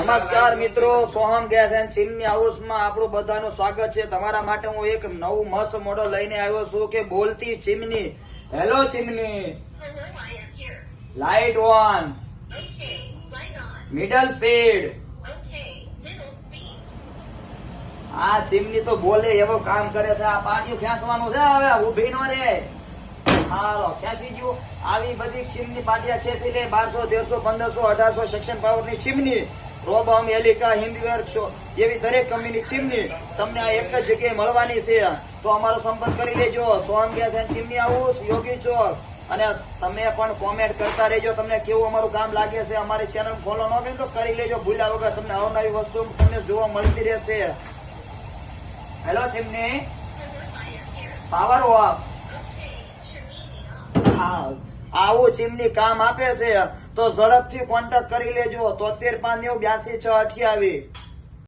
નમસ્કાર મિત્રો, Soham gas and chimney હાઉસમાં આપણું બધાનું સ્વાગત છે. તમારા માટે હું એક નવું મસ્ત મોડલ લઈને આવ્યો છું કે બોલતી chimney. Hello chimney, light on, middle speed. આ ચીમની તો બોલે એવો કામ કરે છે. આ પાટિયું ખેંચવાનું છે, હવે ઉભી નો રે. હાલો ખેંચી ગયું. આવી બધી ચીમની પાટિયા ખેંચી લે. 1200, 1300, 1500, 1800 સેક્શન પાવર ની ચીમની, રોબમ, એલિકા, હિન્દવેર એવી દરેક કંપનીની ચીમની તમને આ એક જ જગ્યાએ મળવાની છે. તો અમારો સંપર્ક કરી લેજો. Soham gas and chimney house, Yogi Chowk. અને તમે પણ કોમેન્ટ કરતા રહેજો તમને કેવું અમારું કામ લાગે છે. અમારી ચેનલ ફોલો ન કરી તો કરી લેજો ભૂલ્યા વગર. તમને અવનવી વસ્તુ તમને જોવા મળતી રહેશે. Hello chimney, power of. આવું ચીમની કામ આપે છે તો ઝડપથી કોન્ટેક્ટ કરી લેજો. 73 5 90 82 6 28.